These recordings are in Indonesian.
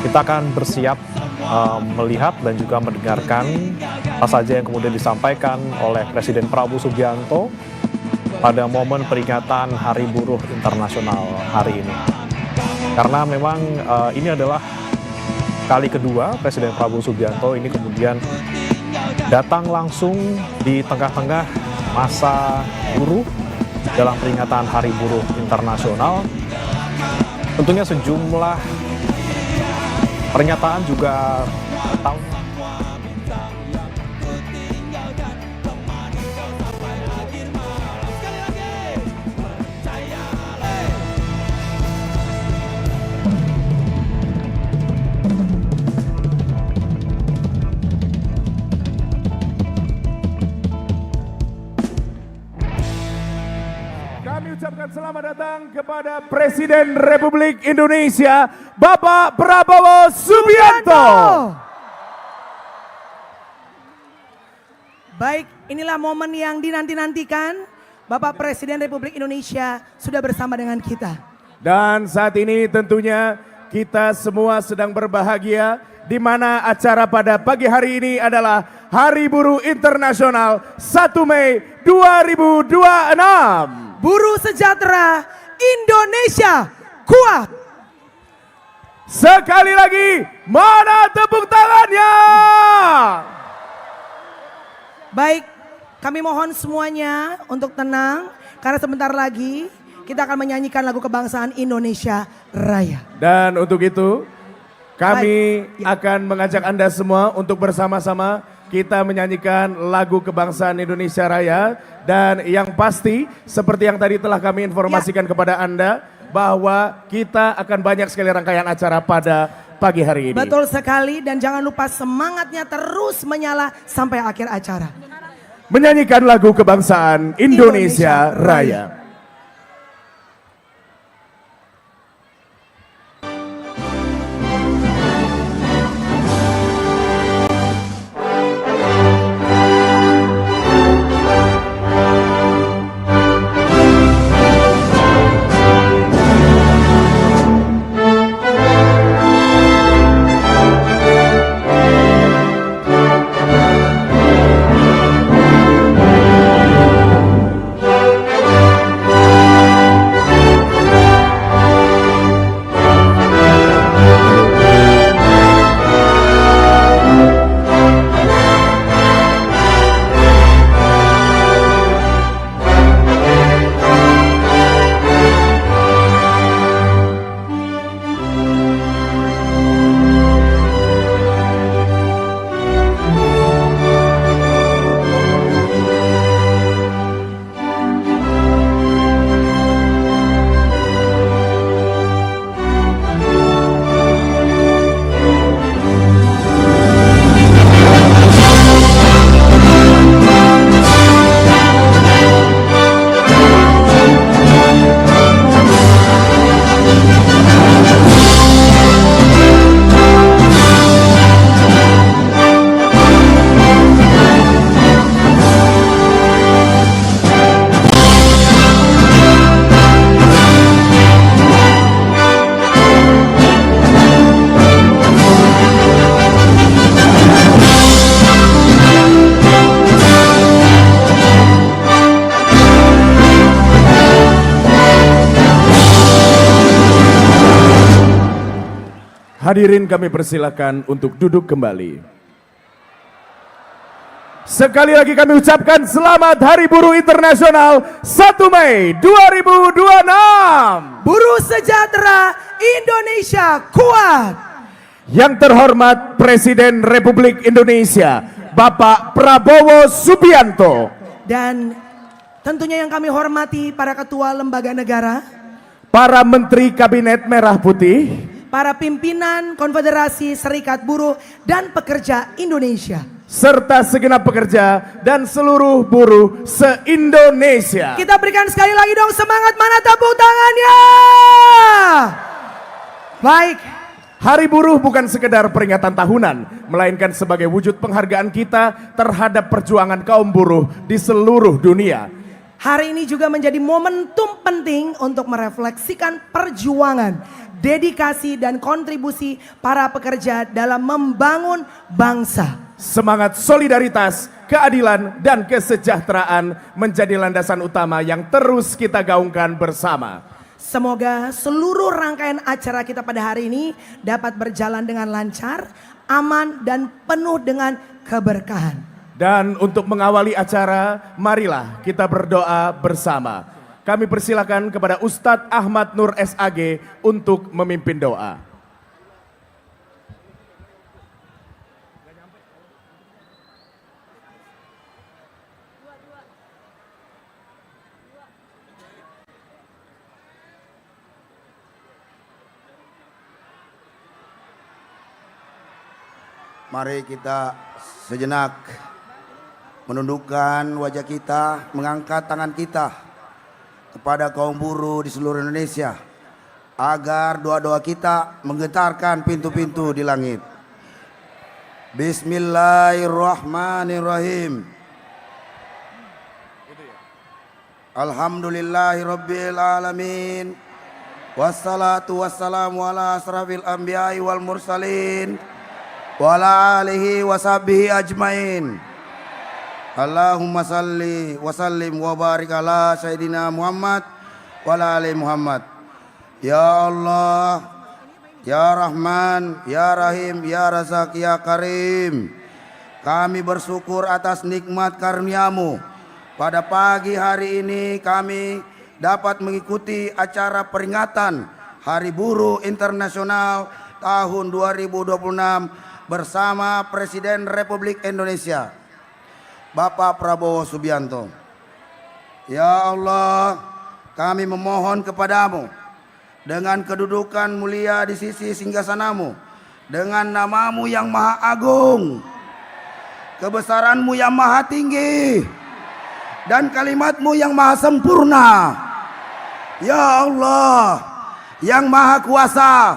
Kita akan bersiap melihat dan juga mendengarkan apa saja yang kemudian disampaikan oleh Presiden Prabowo Subianto pada momen peringatan Hari Buruh Internasional hari ini. Karena memang ini adalah kali kedua Presiden Prabowo Subianto ini kemudian datang langsung di tengah-tengah masa buruh dalam peringatan Hari Buruh Internasional. Tentunya sejumlah pernyataan juga tahun Kami ucapkan selamat datang kepada Presiden Republik Indonesia, Bapak Prabowo Subianto. Baik, inilah momen yang dinanti-nantikan. Bapak Presiden Republik Indonesia sudah bersama dengan kita. Dan saat ini tentunya kita semua sedang berbahagia di mana acara pada pagi hari ini adalah Hari Buruh Internasional 1 Mei 2026. Buruh sejahtera, Indonesia kuat. Sekali lagi, mana tepuk tangannya? Baik, kami mohon semuanya untuk tenang karena sebentar lagi kita akan menyanyikan lagu kebangsaan Indonesia Raya. Dan untuk itu kami Baik, ya. akan mengajak Anda semua untuk bersama-sama kita menyanyikan lagu kebangsaan Indonesia Raya. Dan yang pasti seperti yang tadi telah kami informasikan kepada Anda bahwa kita akan banyak sekali rangkaian acara pada pagi hari ini. Betul sekali, dan jangan lupa semangatnya terus menyala sampai akhir acara. Menyanyikan lagu kebangsaan Indonesia Raya. Hadirin kami persilakan untuk duduk kembali. Sekali lagi kami ucapkan selamat Hari Buruh Internasional 1 Mei 2026. Buruh sejahtera, Indonesia kuat. Yang terhormat Presiden Republik Indonesia, Bapak Prabowo Subianto. Dan tentunya yang kami hormati para ketua lembaga negara, Para Menteri Kabinet Merah Putih, para pimpinan Konfederasi Serikat Buruh dan Pekerja Indonesia, serta segenap pekerja dan seluruh buruh se-Indonesia. kita berikan sekali lagi dong semangat, mana tepuk tangannya? Baik, Hari Buruh bukan sekedar peringatan tahunan, melainkan sebagai wujud penghargaan kita terhadap perjuangan kaum buruh di seluruh dunia. hari ini juga menjadi momentum penting untuk merefleksikan perjuangan dedikasi dan kontribusi para pekerja dalam membangun bangsa. Semangat solidaritas, keadilan, dan kesejahteraan menjadi landasan utama yang terus kita gaungkan bersama. Semoga seluruh rangkaian acara kita pada hari ini dapat berjalan dengan lancar, aman, dan penuh dengan keberkahan. Dan untuk mengawali acara, marilah kita berdoa bersama. Kami persilakan kepada Ustadz Ahmad Nur SAG untuk memimpin doa. Mari kita sejenak menundukkan wajah kita, mengangkat tangan kita kepada kaum buruh di seluruh Indonesia agar doa-doa kita menggetarkan pintu-pintu di langit. Bismillahirrahmanirrahim. Alhamdulillahirabbil alamin. Wassalatu wassalamu ala asrafil anbiya'i wal mursalin wa ala alihi wa sahbihi ajmain. Allahumma salli wa sallim wa barik ala Sayyidina Muhammad wa ala ali Muhammad. Ya Allah, Ya Rahman, Ya Rahim, Ya Razak, Ya Karim, kami bersyukur atas nikmat karunia-Mu. Pada pagi hari ini kami dapat mengikuti acara peringatan Hari Buruh Internasional tahun 2026 bersama Presiden Republik Indonesia, Bapak Prabowo Subianto. Ya Allah, kami memohon kepadamu dengan kedudukan mulia di sisi singgasana-Mu, dengan nama-Mu yang maha agung, kebesaran-Mu yang maha tinggi, dan kalimat-Mu yang maha sempurna. Ya Allah, yang maha kuasa,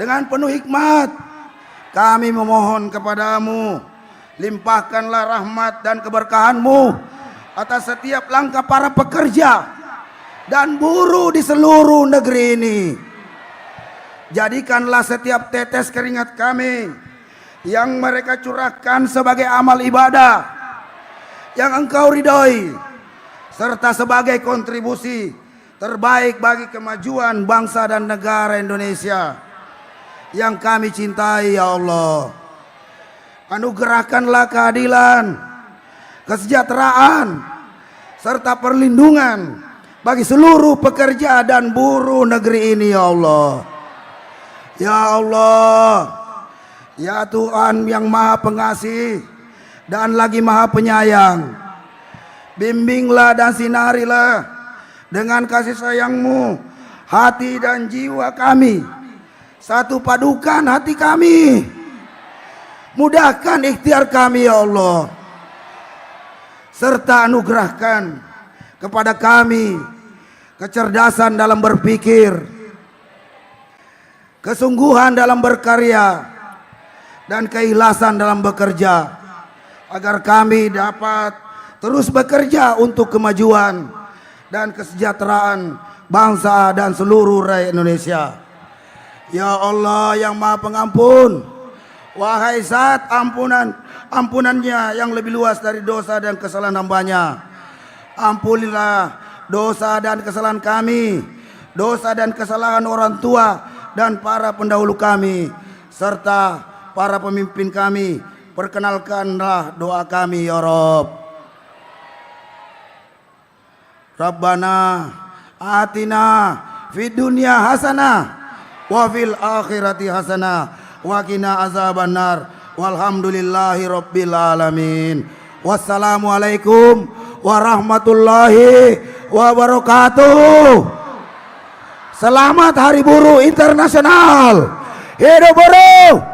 dengan penuh hikmat kami memohon kepadamu, limpahkanlah rahmat dan keberkahan-Mu atas setiap langkah para pekerja dan buruh di seluruh negeri ini. Jadikanlah setiap tetes keringat kami yang mereka curahkan sebagai amal ibadah yang Engkau ridhoi, serta sebagai kontribusi terbaik bagi kemajuan bangsa dan negara Indonesia yang kami cintai. Ya Allah, anugerahkanlah keadilan, kesejahteraan, serta perlindungan bagi seluruh pekerja dan buruh negeri ini. Ya Allah, Ya Allah, Ya Tuhan yang maha pengasih dan lagi maha penyayang, bimbinglah dan sinarilah dengan kasih sayang-Mu hati dan jiwa kami, satu padukan hati kami, mudahkan ikhtiar kami. Ya Allah, serta anugerahkan kepada kami kecerdasan dalam berpikir, kesungguhan dalam berkarya, dan keikhlasan dalam bekerja, agar kami dapat terus bekerja untuk kemajuan dan kesejahteraan bangsa dan seluruh rakyat Indonesia. Ya Allah yang maha pengampun, wahai Zat ampunannya yang lebih luas dari dosa dan kesalahan hambanya, ampunilah dosa dan kesalahan kami, dosa dan kesalahan orang tua dan para pendahulu kami, serta para pemimpin kami. Perkenalkanlah doa kami. Ya Rabb. Rabbana atina fid dunya hasanah wa fil akhirati hasanah wa qina azabannar. Walhamdulillahi rabbil alamin. Wassalamualaikum warahmatullahi wabarakatuh. Selamat Hari Buruh Internasional. Hidup buruh.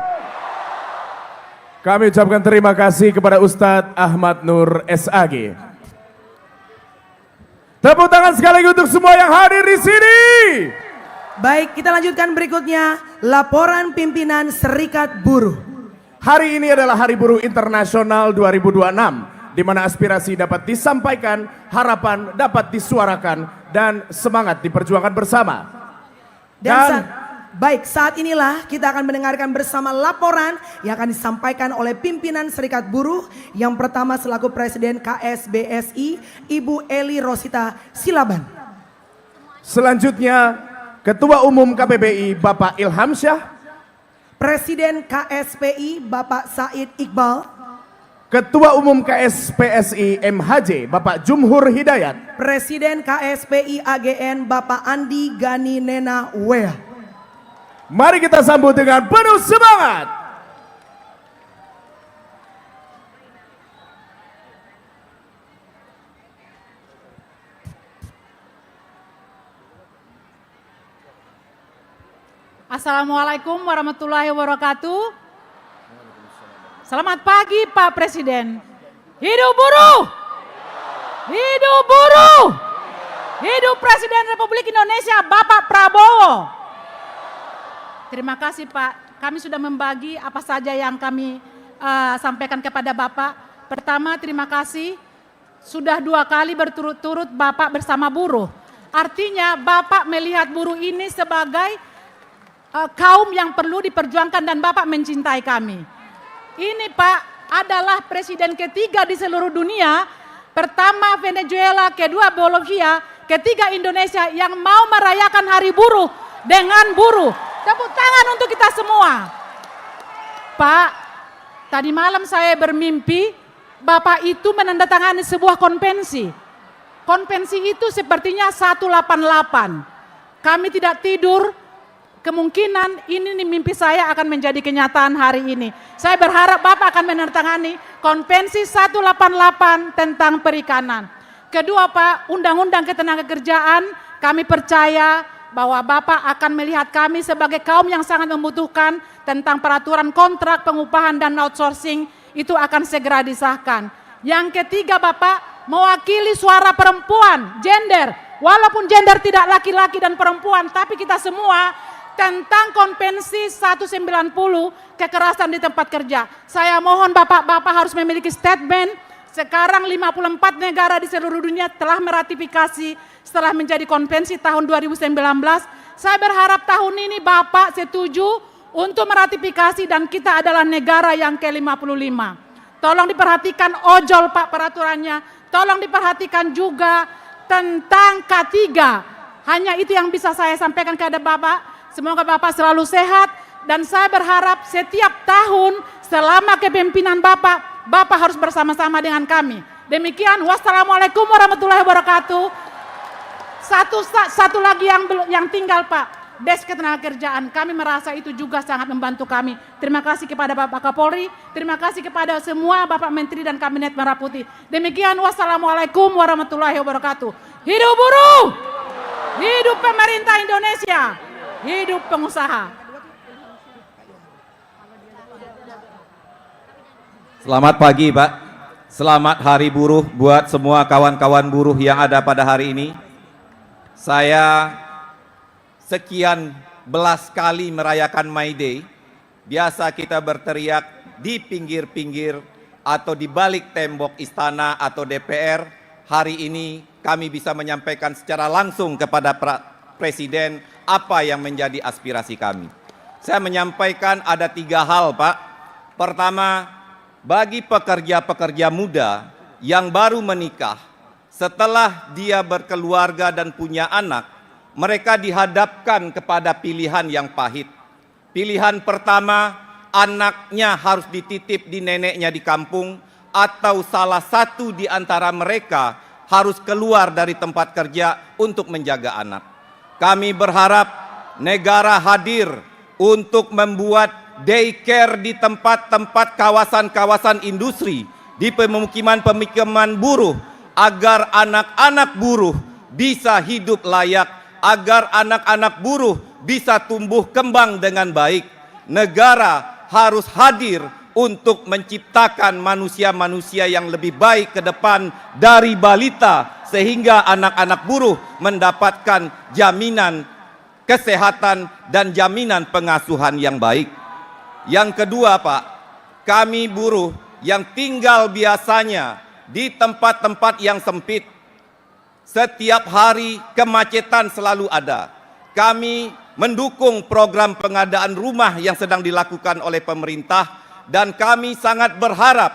Kami ucapkan terima kasih kepada Ustadz Ahmad Nur SAG. Tepuk tangan sekali lagi untuk semua yang hadir di sini. Baik, kita lanjutkan berikutnya laporan pimpinan Serikat Buruh. Hari ini adalah Hari Buruh Internasional 2026, di mana aspirasi dapat disampaikan, harapan dapat disuarakan, dan semangat diperjuangkan bersama. Dan Baik, saat inilah kita akan mendengarkan bersama laporan yang akan disampaikan oleh pimpinan Serikat Buruh. Yang pertama selaku Presiden KSBSI, Ibu Eli Rosita Silaban. Selanjutnya Ketua Umum KPBI Bapak Ilham Syah. Presiden KSPI Bapak Said Iqbal. Ketua Umum KSPSI MHJ Bapak Jumhur Hidayat. Presiden KSPI AGN Bapak Andi Gani Nena Wea. Mari kita sambut dengan penuh semangat. Assalamualaikum warahmatullahi wabarakatuh. Selamat pagi Pak Presiden. Hidup buruh! Hidup buruh! Hidup Presiden Republik Indonesia Bapak Prabowo. Terima kasih Pak, kami sudah membagi apa saja yang kami sampaikan kepada Bapak. Pertama, terima kasih sudah 2 kali berturut-turut Bapak bersama buruh. Artinya Bapak melihat buruh ini sebagai kaum yang perlu diperjuangkan dan Bapak mencintai kami. Ini Pak adalah presiden ketiga di seluruh dunia. Pertama Venezuela, kedua Bolivia, ketiga Indonesia yang mau merayakan Hari Buruh dengan buruh. Tepuk tangan untuk kita semua. Pak, tadi malam saya bermimpi Bapak itu menandatangani sebuah konvensi. Konvensi itu sepertinya 188. Kami tidak tidur, kemungkinan ini nih mimpi saya akan menjadi kenyataan hari ini. Saya berharap Bapak akan menandatangani konvensi 188 tentang perikanan. Kedua Pak, undang-undang ketenagakerjaan kami percaya bahwa Bapak akan melihat kami sebagai kaum yang sangat membutuhkan tentang peraturan kontrak pengupahan dan outsourcing itu akan segera disahkan. Yang ketiga Bapak mewakili suara perempuan, gender, walaupun gender tidak laki-laki dan perempuan, tapi kita semua tentang konvensi 190 kekerasan di tempat kerja. Saya mohon Bapak harus memiliki statement. Sekarang 54 negara di seluruh dunia telah meratifikasi setelah menjadi konvensi tahun 2019. Saya berharap tahun ini Bapak setuju untuk meratifikasi dan kita adalah negara yang ke-55. Tolong diperhatikan ojol Pak peraturannya. Tolong diperhatikan juga tentang K3. Hanya itu yang bisa saya sampaikan kepada Bapak. Semoga Bapak selalu sehat dan saya berharap setiap tahun selama kepemimpinan Bapak harus bersama-sama dengan kami. Demikian, wassalamualaikum warahmatullahi wabarakatuh. Satu lagi yang tinggal Pak, Des Ketenagakerjaan. Kami merasa itu juga sangat membantu kami. Terima kasih kepada Bapak Kapolri, terima kasih kepada semua Bapak Menteri dan Kabinet Merah Putih. Demikian, wassalamualaikum warahmatullahi wabarakatuh. Hidup buruh, hidup pemerintah Indonesia, hidup pengusaha. Selamat pagi Pak, selamat Hari Buruh buat semua kawan-kawan buruh yang ada pada hari ini. Saya sekian belas kali merayakan May Day. Biasa kita berteriak di pinggir-pinggir atau di balik tembok istana atau DPR. Hari ini kami bisa menyampaikan secara langsung kepada Presiden apa yang menjadi aspirasi kami. Saya menyampaikan ada 3 hal Pak. Pertama, bagi pekerja-pekerja muda yang baru menikah, setelah dia berkeluarga dan punya anak, mereka dihadapkan kepada pilihan yang pahit. Pilihan pertama, anaknya harus dititip di neneknya di kampung, atau salah satu di antara mereka harus keluar dari tempat kerja untuk menjaga anak. Kami berharap negara hadir untuk membuat daycare di tempat-tempat kawasan-kawasan industri, di pemukiman-pemukiman buruh, agar anak-anak buruh bisa hidup layak, agar anak-anak buruh bisa tumbuh kembang dengan baik. Negara harus hadir untuk menciptakan manusia-manusia yang lebih baik ke depan dari balita, sehingga anak-anak buruh mendapatkan jaminan kesehatan dan jaminan pengasuhan yang baik. Yang kedua Pak, kami buruh yang tinggal biasanya di tempat-tempat yang sempit, setiap hari kemacetan selalu ada. Kami mendukung program pengadaan rumah yang sedang dilakukan oleh pemerintah, dan kami sangat berharap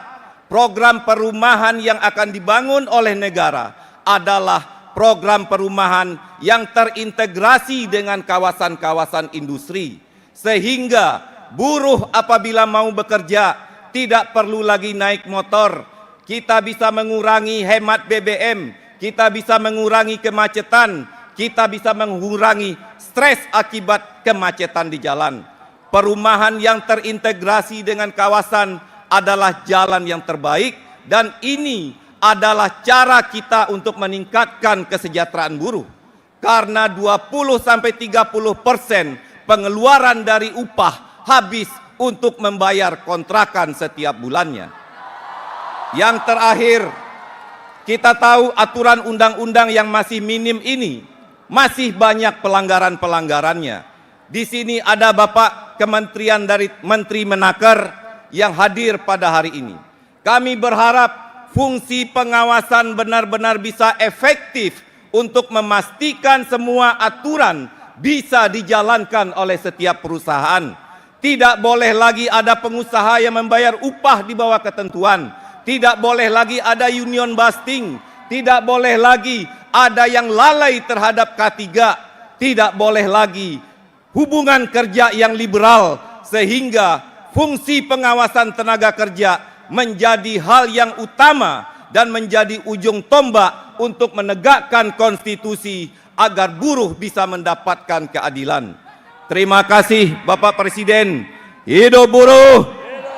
program perumahan yang akan dibangun oleh negara adalah program perumahan yang terintegrasi dengan kawasan-kawasan industri, sehingga buruh apabila mau bekerja tidak perlu lagi naik motor. Kita bisa mengurangi hemat BBM, kita bisa mengurangi kemacetan, kita bisa mengurangi stres akibat kemacetan di jalan. Perumahan yang terintegrasi dengan kawasan adalah jalan yang terbaik, dan ini adalah cara kita untuk meningkatkan kesejahteraan buruh. Karena 20-30% pengeluaran dari upah habis untuk membayar kontrakan setiap bulannya. Yang terakhir, kita tahu aturan undang-undang yang masih minim ini masih banyak pelanggaran-pelanggarannya. Di sini ada Bapak Kementerian dari Menteri Menaker yang hadir pada hari ini. Kami berharap fungsi pengawasan benar-benar bisa efektif untuk memastikan semua aturan bisa dijalankan oleh setiap perusahaan. Tidak boleh lagi ada pengusaha yang membayar upah di bawah ketentuan. Tidak boleh lagi ada union busting. Tidak boleh lagi ada yang lalai terhadap K3. Tidak boleh lagi hubungan kerja yang liberal, sehingga fungsi pengawasan tenaga kerja menjadi hal yang utama dan menjadi ujung tombak untuk menegakkan konstitusi agar buruh bisa mendapatkan keadilan. Terima kasih Bapak Presiden. Hidup buruh!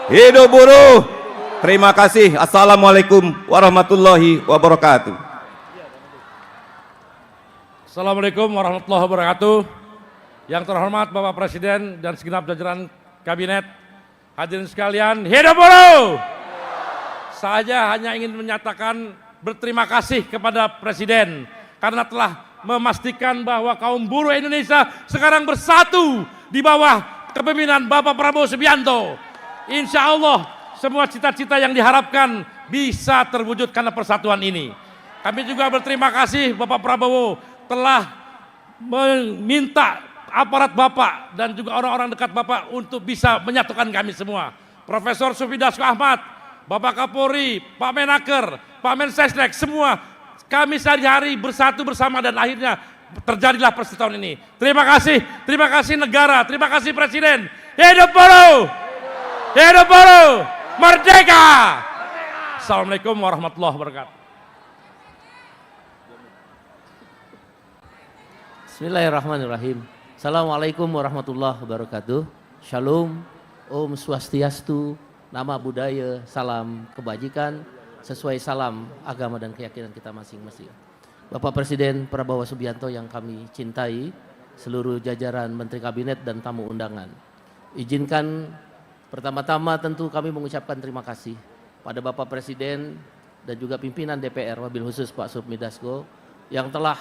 Hidup buruh! Terima kasih. Assalamualaikum warahmatullahi wabarakatuh. Assalamualaikum warahmatullahi wabarakatuh. Yang terhormat Bapak Presiden dan segenap jajaran Kabinet, hadirin sekalian, hidup buruh! Saya hanya ingin menyatakan berterima kasih kepada Presiden karena telah memastikan bahwa kaum buruh Indonesia sekarang bersatu di bawah kepemimpinan Bapak Prabowo Subianto. Insya Allah semua cita-cita yang diharapkan bisa terwujud karena persatuan ini. Kami juga berterima kasih Bapak Prabowo telah meminta aparat Bapak dan juga orang-orang dekat Bapak untuk bisa menyatukan kami semua. Profesor Sufi Dasko Ahmad, Bapak Kapolri, Pak Menaker, Pak Mensesnek, semua kami sehari-hari bersatu bersama dan akhirnya terjadilah persatuan ini. Terima kasih negara, terima kasih Presiden. Hidup buruh! Hidup buruh! Merdeka! Assalamualaikum warahmatullahi wabarakatuh. Bismillahirrahmanirrahim. Assalamualaikum warahmatullahi wabarakatuh. Shalom, Om Swastiastu, nama budaya, salam kebajikan, sesuai salam agama dan keyakinan kita masing-masing. Bapak Presiden Prabowo Subianto yang kami cintai, seluruh jajaran Menteri Kabinet dan tamu undangan. Izinkan pertama-tama tentu kami mengucapkan terima kasih pada Bapak Presiden dan juga pimpinan DPR, wabil khusus Pak Sufmi Dasko, yang telah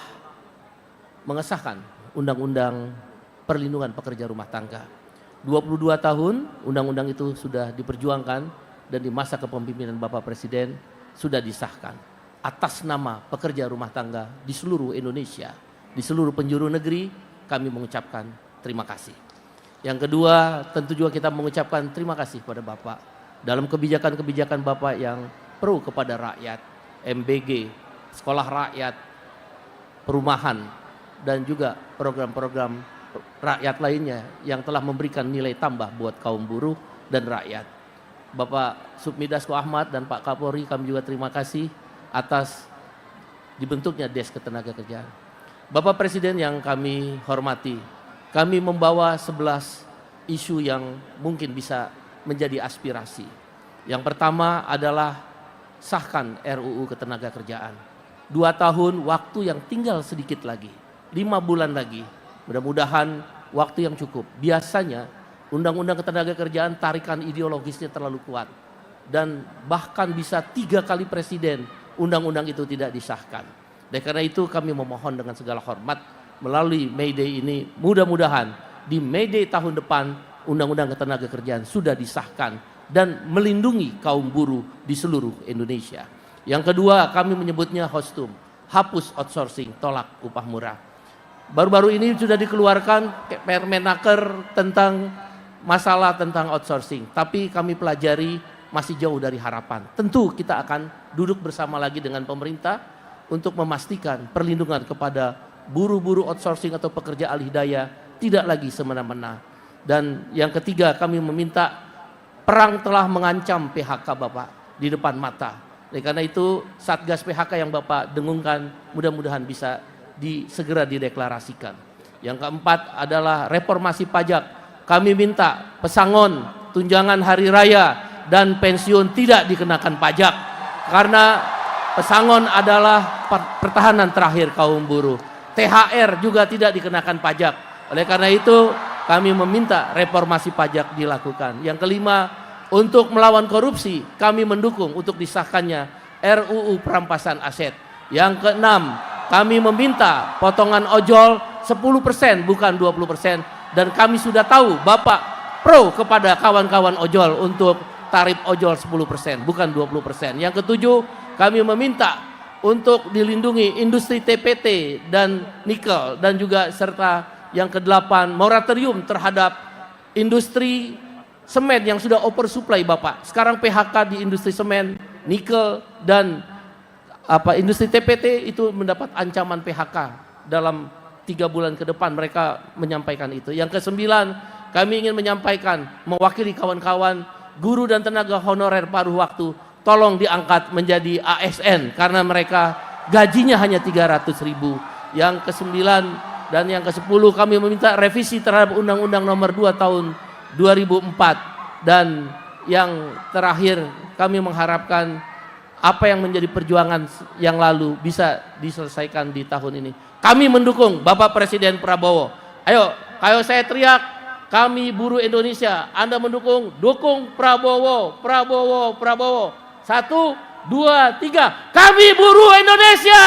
mengesahkan Undang-Undang Perlindungan Pekerja Rumah Tangga. 22 tahun undang-undang itu sudah diperjuangkan dan di masa kepemimpinan Bapak Presiden sudah disahkan. Atas nama pekerja rumah tangga di seluruh Indonesia, di seluruh penjuru negeri, kami mengucapkan terima kasih. Yang kedua, tentu juga kita mengucapkan terima kasih pada Bapak dalam kebijakan-kebijakan Bapak yang pro kepada rakyat, MBG, sekolah rakyat, perumahan, dan juga program-program rakyat lainnya yang telah memberikan nilai tambah buat kaum buruh dan rakyat. Bapak Sufmi Dasko Ahmad dan Pak Kapolri, kami juga terima kasih atas dibentuknya Des Ketenagakerjaan. Bapak Presiden yang kami hormati, kami membawa 11 isu yang mungkin bisa menjadi aspirasi. Yang pertama adalah sahkan RUU Ketenagakerjaan. 2 tahun waktu yang tinggal sedikit lagi, 5 bulan lagi. Mudah-mudahan waktu yang cukup. Biasanya Undang-Undang Ketenagakerjaan tarikan ideologisnya terlalu kuat. Dan bahkan bisa 3 kali presiden undang-undang itu tidak disahkan. Dan karena itu kami memohon dengan segala hormat melalui May Day ini, mudah-mudahan di May Day tahun depan Undang-Undang Ketenagakerjaan sudah disahkan dan melindungi kaum buruh di seluruh Indonesia. Yang kedua, kami menyebutnya HOSTUM, hapus outsourcing, tolak upah murah. Baru-baru ini sudah dikeluarkan Permenaker tentang masalah tentang outsourcing. Tapi kami pelajari masih jauh dari harapan. Tentu kita akan duduk bersama lagi dengan pemerintah untuk memastikan perlindungan kepada buruh-buruh outsourcing atau pekerja alih daya tidak lagi semena-mena. Dan yang ketiga, kami meminta, perang telah mengancam PHK Bapak di depan mata. Oleh karena itu Satgas PHK yang Bapak dengungkan mudah-mudahan bisa segera dideklarasikan. Yang keempat adalah reformasi pajak. Kami minta pesangon, tunjangan hari raya, dan pensiun tidak dikenakan pajak. Karena pesangon adalah pertahanan terakhir kaum buruh. THR juga tidak dikenakan pajak. Oleh karena itu kami meminta reformasi pajak dilakukan. Yang kelima, untuk melawan korupsi, kami mendukung untuk disahkannya RUU perampasan aset. Yang keenam, kami meminta potongan ojol 10% bukan 20%. Dan kami sudah tahu Bapak pro kepada kawan-kawan ojol untuk tarif ojol 10% bukan 20%. Yang ketujuh, kami meminta untuk dilindungi industri TPT dan nikel, dan juga serta yang kedelapan, moratorium terhadap industri semen yang sudah oversupply Bapak. Sekarang PHK di industri semen, nikel, dan industri TPT itu mendapat ancaman PHK dalam 3 bulan ke depan. Mereka menyampaikan itu. Yang kesembilan, kami ingin menyampaikan mewakili kawan-kawan guru dan tenaga honorer paruh waktu, tolong diangkat menjadi ASN karena mereka gajinya hanya 300.000. Yang kesembilan dan yang ke-10, kami meminta revisi terhadap Undang-Undang Nomor 2 Tahun 2004. Dan yang terakhir, kami mengharapkan apa yang menjadi perjuangan yang lalu bisa diselesaikan di tahun ini. Kami mendukung Bapak Presiden Prabowo. Ayo saya teriak, kami buruh Indonesia. Anda mendukung, dukung Prabowo, Prabowo, Prabowo. 1, 2, 3. Kami buruh Indonesia.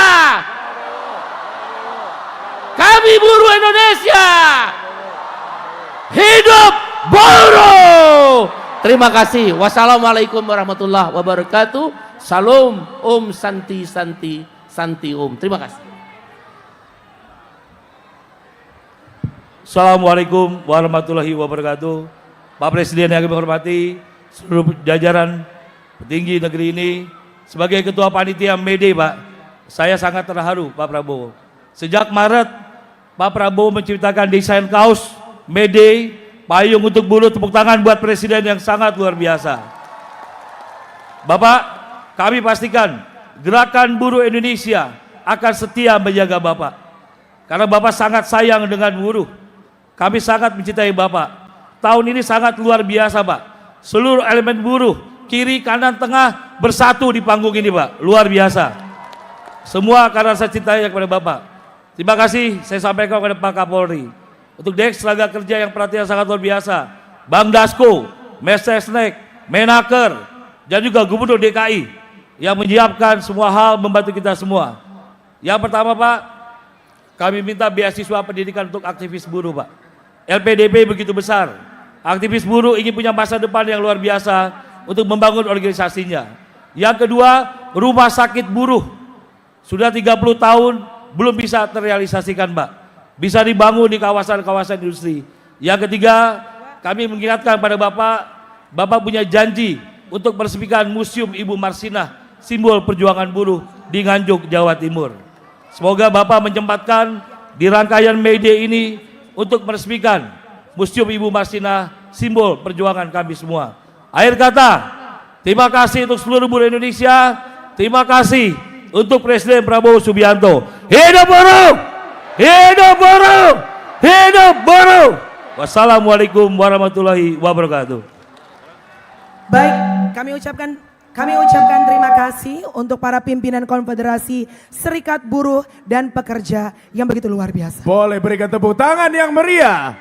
Kami buruh Indonesia. Hidup buruh. Terima kasih. Wassalamualaikum warahmatullahi wabarakatuh. Salam, Om Santi Santi Santi Om. Terima kasih. Assalamualaikum warahmatullahi wabarakatuh. Pak Presiden yang kami hormati, seluruh jajaran petinggi negeri ini, sebagai Ketua Panitia Mede, Pak, saya sangat terharu Pak Prabowo. Sejak Maret, Pak Prabowo menciptakan desain kaos Mede, payung untuk buruh. Tepuk tangan buat Presiden yang sangat luar biasa. Bapak, kami pastikan gerakan buruh Indonesia akan setia menjaga Bapak. Karena Bapak sangat sayang dengan buruh. Kami sangat mencintai Bapak. Tahun ini sangat luar biasa, Pak. Seluruh elemen buruh, kiri, kanan, tengah, bersatu di panggung ini, Pak. Luar biasa. Semua karena saya cintai kepada Bapak. Terima kasih saya sampaikan kepada Pak Kapolri. Untuk Deks tenaga kerja yang perhatian sangat luar biasa. Bang Dasko, Mensesnek, Menaker, dan juga Gubernur DKI yang menyiapkan semua hal membantu kita semua. Yang pertama, Pak, kami minta beasiswa pendidikan untuk aktivis buruh, Pak. LPDP begitu besar. Aktivis buruh ingin punya masa depan yang luar biasa untuk membangun organisasinya. Yang kedua, rumah sakit buruh. Sudah 30 tahun belum bisa terrealisasikan, Pak. Bisa dibangun di kawasan-kawasan industri. Yang ketiga, kami mengingatkan pada Bapak, Bapak punya janji untuk meresmikan Museum Ibu Marsinah, simbol perjuangan buruh di Nganjuk, Jawa Timur. Semoga Bapak menyempatkan di rangkaian Mede ini untuk meresmikan Museum Ibu Marsinah, simbol perjuangan kami semua. Akhir kata, terima kasih untuk seluruh buruh Indonesia. Terima kasih untuk Presiden Prabowo Subianto. Hidup buruh! Hidup buruh! Hidup buruh! Wassalamualaikum warahmatullahi wabarakatuh. Baik, kami ucapkan terima kasih untuk para pimpinan Konfederasi Serikat Buruh dan Pekerja yang begitu luar biasa. Boleh berikan tepuk tangan yang meriah.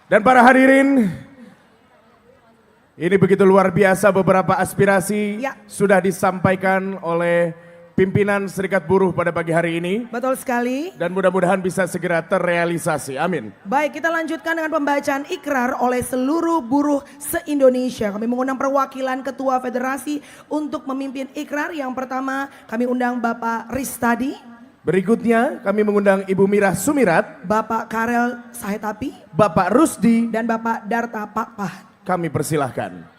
Dan para hadirin, ini begitu luar biasa beberapa aspirasi sudah disampaikan oleh pimpinan Serikat Buruh pada pagi hari ini. Betul sekali. Dan mudah-mudahan bisa segera terrealisasi. Amin. Baik, kita lanjutkan dengan pembacaan ikrar oleh seluruh buruh se-Indonesia. Kami mengundang perwakilan Ketua Federasi untuk memimpin ikrar. Yang pertama kami undang Bapak Ristadi. Berikutnya kami mengundang Ibu Mirah Sumirat, Bapak Karel Sahetapi, Bapak Rusdi, dan Bapak Darta Pakpahan. kami persilahkan.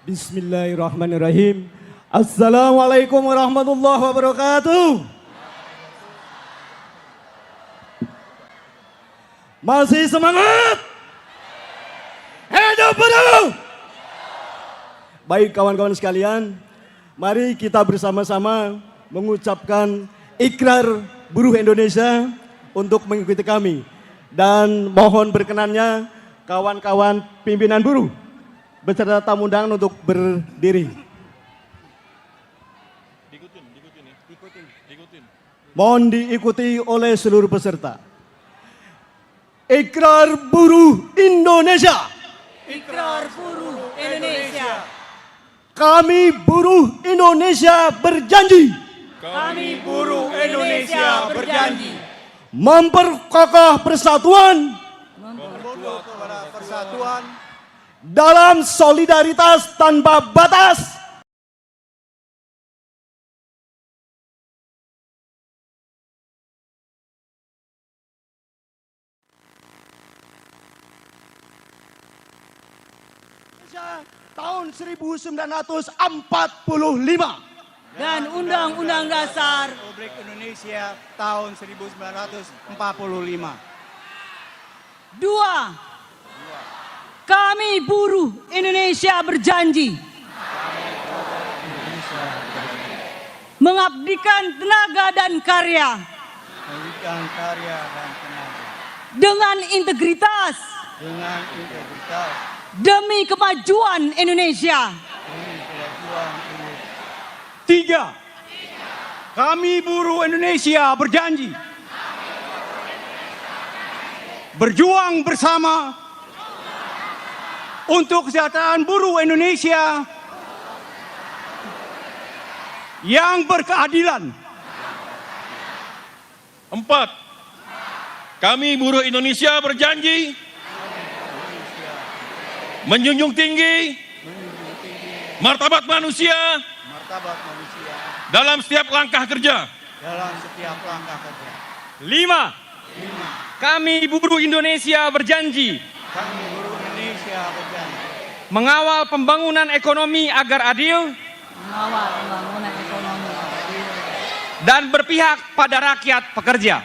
Bismillahirrahmanirrahim. Assalamualaikum warahmatullahi wabarakatuh. Masih semangat? Hidup buruh! Baik kawan-kawan sekalian, mari kita bersama-sama mengucapkan ikrar buruh Indonesia untuk mengikuti kami. Dan mohon berkenannya kawan-kawan pimpinan buruh beserta tamu undangan untuk berdiri. Mohon diikuti oleh seluruh peserta. Ikrar buruh Indonesia. Ikrar buruh Indonesia. Kami buruh Indonesia berjanji. Kami buruh Indonesia berjanji. Memperkokoh persatuan. Dalam solidaritas tanpa batas. Tahun 1945 Dan Undang-Undang Dasar Republik Indonesia tahun 1945. 2. Kami buruh Indonesia berjanji mengabdikan tenaga dan karya dengan integritas demi kemajuan Indonesia. 3. Kami buruh Indonesia berjanji berjuang bersama untuk kesejahteraan buruh Indonesia yang berkeadilan. 4. Kami buruh Indonesia berjanji menjunjung tinggi martabat manusia dalam setiap langkah kerja. 5. Kami buruh Indonesia berjanji mengawal pembangunan ekonomi agar adil dan berpihak pada rakyat pekerja.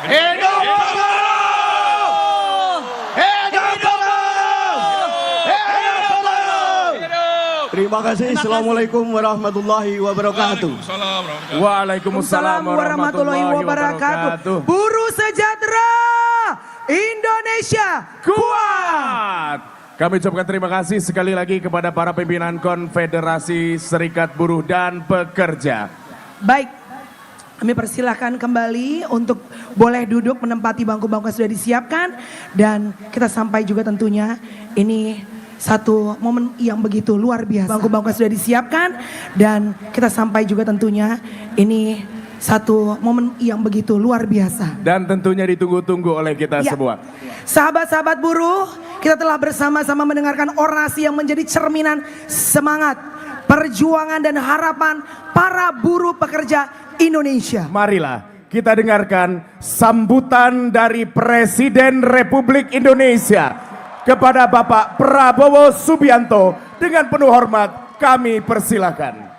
Hidup buruh! Hidup buruh! Hidup buruh! Terima kasih. Assalamualaikum warahmatullahi wabarakatuh. Waalaikumsalam warahmatullahi wabarakatuh. Buruh sejahtera, Indonesia kuat. Kami ucapkan terima kasih sekali lagi kepada para pimpinan Konfederasi Serikat Buruh dan Pekerja. Baik, kami persilahkan kembali untuk boleh duduk menempati bangku-bangku yang sudah disiapkan. Dan kita sampai juga tentunya ini satu momen yang begitu luar biasa. Bangku-bangku yang sudah disiapkan dan kita sampai juga tentunya ini satu momen yang begitu luar biasa. Dan tentunya ditunggu-tunggu oleh kita semua. Sahabat-sahabat buruh, kita telah bersama-sama mendengarkan orasi yang menjadi cerminan semangat, perjuangan dan harapan para buruh pekerja Indonesia. Marilah kita dengarkan sambutan dari Presiden Republik Indonesia kepada Bapak Prabowo Subianto. Dengan penuh hormat kami persilakan.